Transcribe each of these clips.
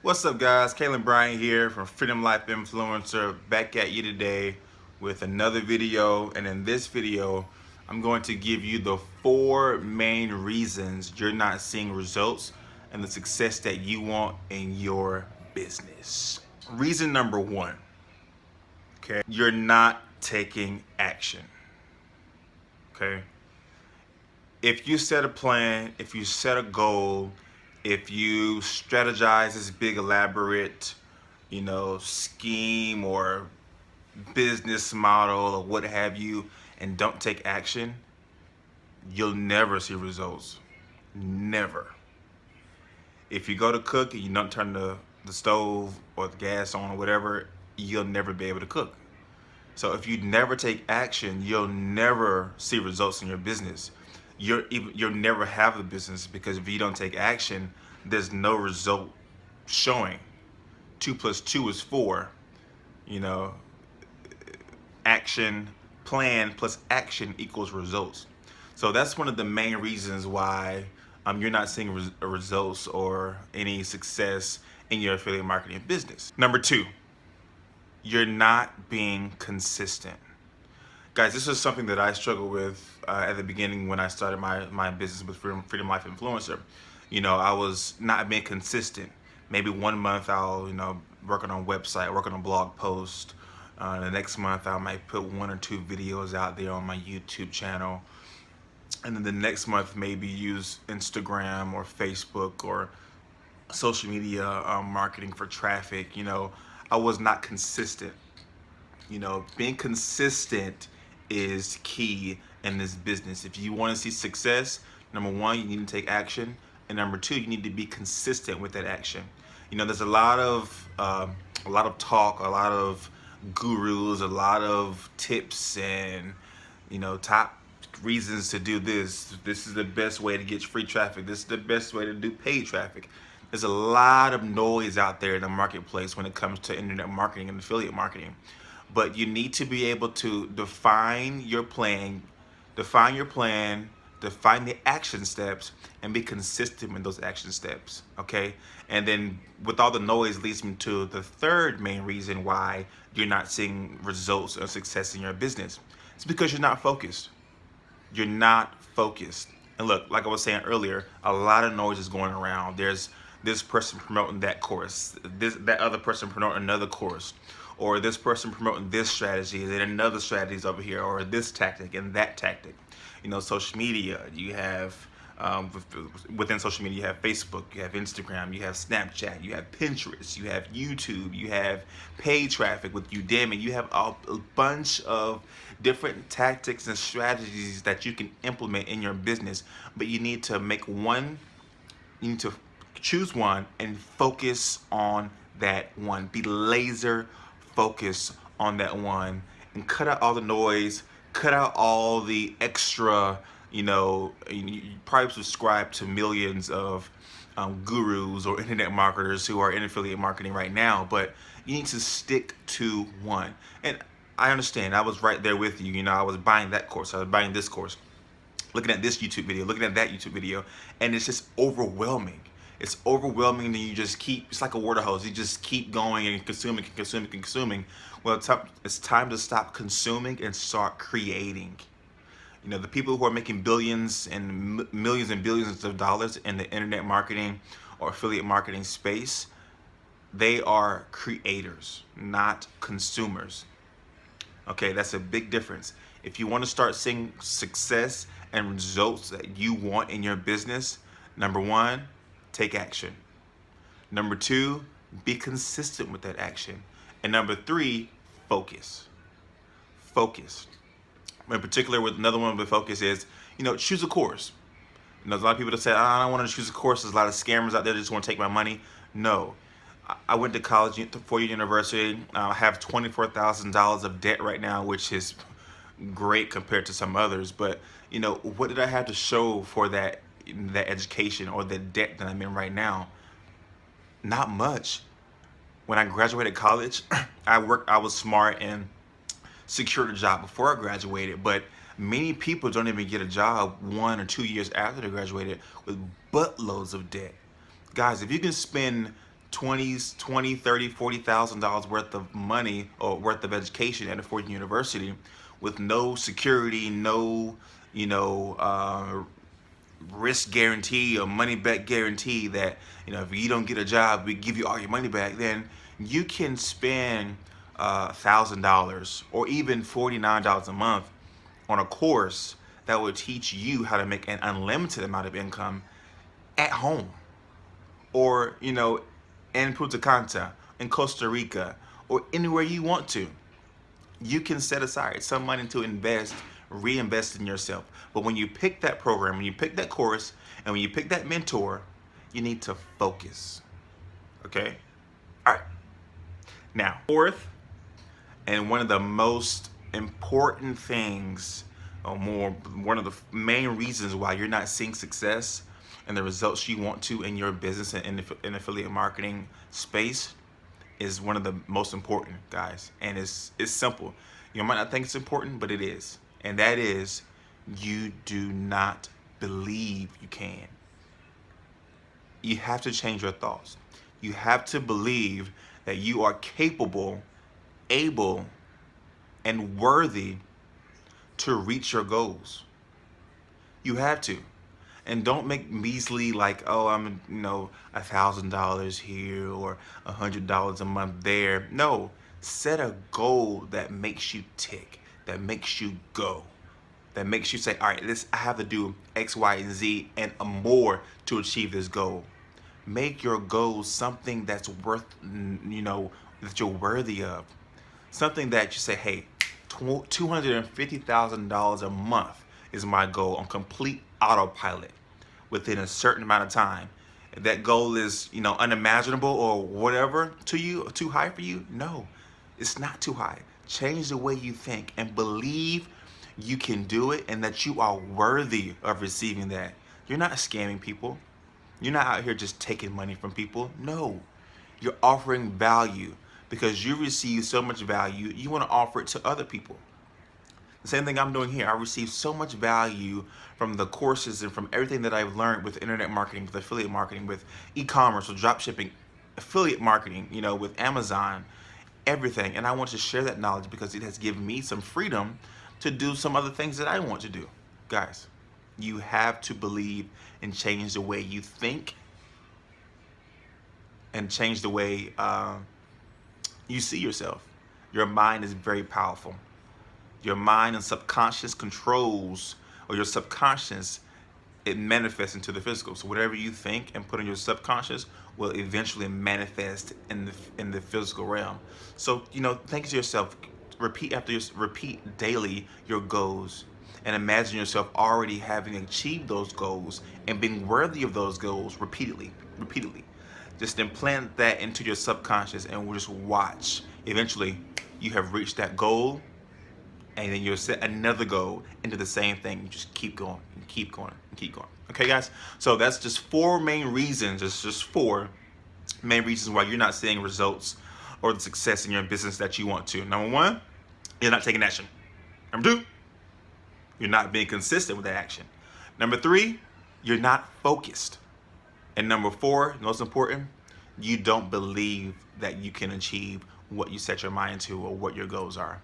What's up, guys? Kalen Bryant here from Freedom Life Influencer, back at you today with another video. And in this video, I'm going to give you the 4 main reasons you're not seeing results and the success that you want in your business. Reason number 1, okay, you're not taking action. Okay, if you set a plan, if you set a goal, if you strategize this big elaborate, scheme or business model or what have you, and don't take action, you'll never see results. Never. If you go to cook and you don't turn the stove or the gas on or whatever, you'll never be able to cook. So if you never take action, you'll never see results in your business. You'll never have a business, because if you don't take action, there's no result showing. 2 plus 2 is 4. You know, action, plan plus action equals results. So that's one of the main reasons why you're not seeing results or any success in your affiliate marketing business. Number 2, you're not being consistent. Guys, this is something that I struggled with at the beginning when I started my business with Freedom Life Influencer. I was not being consistent. Maybe one month I'll, working on a website, working on a blog post. The next month I might put 1 or 2 videos out there on my YouTube channel. And then the next month maybe use Instagram or Facebook or social media marketing for traffic. I was not consistent. Being consistent is key in this business. If you want to see success, number 1, you need to take action, and number 2, you need to be consistent with that action. There's a lot of talk, a lot of gurus, a lot of tips, and top reasons to do this. This is the best way to get free traffic. This is the best way to do paid traffic. There's a lot of noise out there in the marketplace when it comes to internet marketing and affiliate marketing. But you need to be able to define your plan, define the action steps, and be consistent with those action steps, okay? And then with all the noise leads me to the 3rd main reason why you're not seeing results or success in your business. It's because you're not focused. You're not focused. And look, like I was saying earlier, a lot of noise is going around. There's this person promoting that course, that other person promoting another course, or this person promoting this strategy, and then another strategy is over here, or this tactic and that tactic. Social media, you have within social media, you have Facebook, you have Instagram, you have Snapchat, you have Pinterest, you have YouTube, you have paid traffic with Udemy, you have a bunch of different tactics and strategies that you can implement in your business. But you need to you need to choose one and focus on that one. Be laser focused on that one, and cut out all the noise, cut out all the extra. You probably subscribe to millions of gurus or internet marketers who are in affiliate marketing right now, but you need to stick to one. And I understand, I was right there with you. I was buying that course, I was buying this course, looking at this YouTube video, looking at that YouTube video, and it's just overwhelming. It's overwhelming, and you just it's like a water hose. You just keep going and consuming and consuming and consuming. Well, it's time to stop consuming and start creating. The people who are making billions and millions and billions of dollars in the internet marketing or affiliate marketing space, they are creators, not consumers. Okay, that's a big difference. If you want to start seeing success and results that you want in your business, number 1, take action. Number 2, be consistent with that action. And number 3, focus. Focus. In particular, with another one with focus is, choose a course. There's a lot of people that say, I don't want to choose a course. There's a lot of scammers out there that just want to take my money. No. I went to college, 4-year university. I have $24,000 of debt right now, which is great compared to some others. But, what did I have to show for that education or the debt that I'm in right now? Not much. When I graduated college, I was smart and secured a job before I graduated, but many people don't even get a job 1 or 2 years after they graduated with buttloads of debt. Guys, if you can spend 20, 30, $40,000 worth of money or worth of education at a foreign university with no security, no, you know, risk guarantee or money back guarantee that, you know, if you don't get a job, we give you all your money back, then you can spend $1,000 or even $49 a month on a course that will teach you how to make an unlimited amount of income at home, or, you know, in Punta Cana, in Costa Rica, or anywhere you want to. You can set aside some money to invest, reinvest in yourself. But when you pick that program, when you pick that course, and when you pick that mentor, you need to focus. Okay? All right. Now, fourth, and one of the most important things, or more, one of the main reasons why you're not seeing success and the results you want to in your business and in affiliate marketing space, is one of the most important, guys. And it's simple. You might not think it's important, but it is. And that is, you do not believe you can. You have to change your thoughts. You have to believe that you are capable, able, and worthy to reach your goals. You have to. And don't make measly like, oh, I'm, you know, $1,000 here or $100 a month there. No, set a goal that makes you tick, that makes you go, that makes you say, all right, I have to do X, Y, and Z and more to achieve this goal. Make your goals something that's worth, you know, that you're worthy of. Something that you say, hey, $250,000 a month is my goal on complete autopilot within a certain amount of time. If that goal is, you know, unimaginable or whatever to you, or too high for you, no, it's not too high. Change the way you think and believe you can do it and that you are worthy of receiving that. You're not scamming people. You're not out here just taking money from people. No, you're offering value because you receive so much value, you want to offer it to other people. The same thing I'm doing here. I receive so much value from the courses and from everything that I've learned with internet marketing, with affiliate marketing, with e-commerce, with drop shipping, affiliate marketing, you know, with Amazon, everything. And I want to share that knowledge because it has given me some freedom to do some other things that I want to do. Guys, you have to believe and change the way you think and change the way you see yourself. Your mind is very powerful. Your mind and subconscious controls, or your subconscious, it manifests into the physical. So whatever you think and put in your subconscious will eventually manifest in the physical realm. So, you know, think to yourself, repeat daily your goals, and imagine yourself already having achieved those goals and being worthy of those goals repeatedly. Just implant that into your subconscious and we'll just watch. Eventually, you have reached that goal, and then you'll set another goal into the same thing. You just keep going and keep going and keep going. Okay, guys? So that's just four main reasons. It's just four main reasons why you're not seeing results or the success in your business that you want to. Number one, you're not taking action. Number two, you're not being consistent with that action. Number three, you're not focused. And number four, most important, you don't believe that you can achieve what you set your mind to or what your goals are.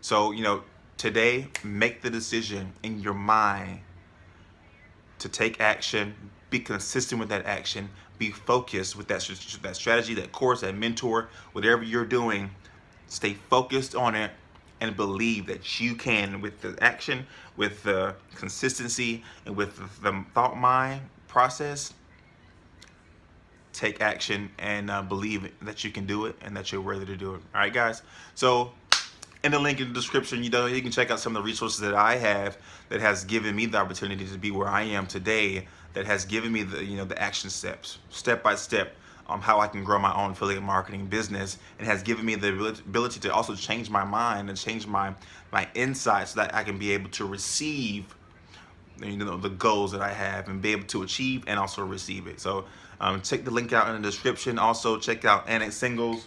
So, you know, today, make the decision in your mind to take action, be consistent with that action, be focused with that strategy, that course, that mentor, whatever you're doing, stay focused on it and believe that you can, with the action, with the consistency, and with the thought mind process, take action and believe that you can do it and that you're worthy to do it. All right, guys? So, in the link in the description, you know, you can check out some of the resources that I have that has given me the opportunity to be where I am today, that has given me the, you know, the action steps, step by step, how I can grow my own affiliate marketing business, and has given me the ability to also change my mind and change my insights so that I can be able to receive, you know, the goals that I have and be able to achieve and also receive it. So check the link out in the description. Also check out Annex Single's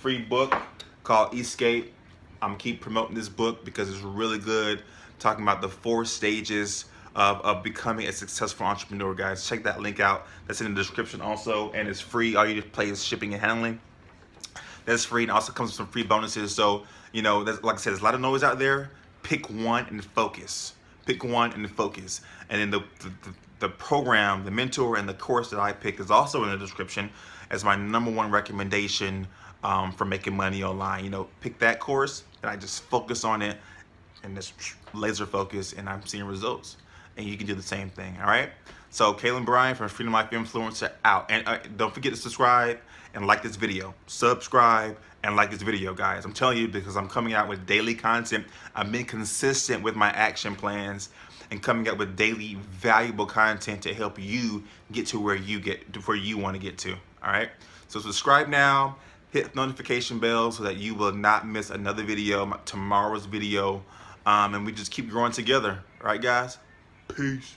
free book called Escape. I'm keep promoting this book because it's really good, talking about the 4 stages of becoming a successful entrepreneur, guys. Check that link out. That's in the description also, and it's free. All you just pay is shipping and handling. That's free, and also comes with some free bonuses. So, you know, like I said, there's a lot of noise out there. Pick one and focus. Pick one and focus. And then the program, the mentor, and the course that I pick is also in the description as my #1 recommendation for making money online. You know, pick that course, and I just focus on it, and just laser focus, and I'm seeing results. And you can do the same thing, all right? So, Kalen Bryant from Freedom Life Influencer out. And don't forget to subscribe and like this video. Subscribe and like this video, guys. I'm telling you, because I'm coming out with daily content. I've been consistent with my action plans and coming up with daily valuable content to help you get to where you want to get to, all right? So subscribe now, hit the notification bell so that you will not miss another video, tomorrow's video, and we just keep growing together, all right, guys? Peace.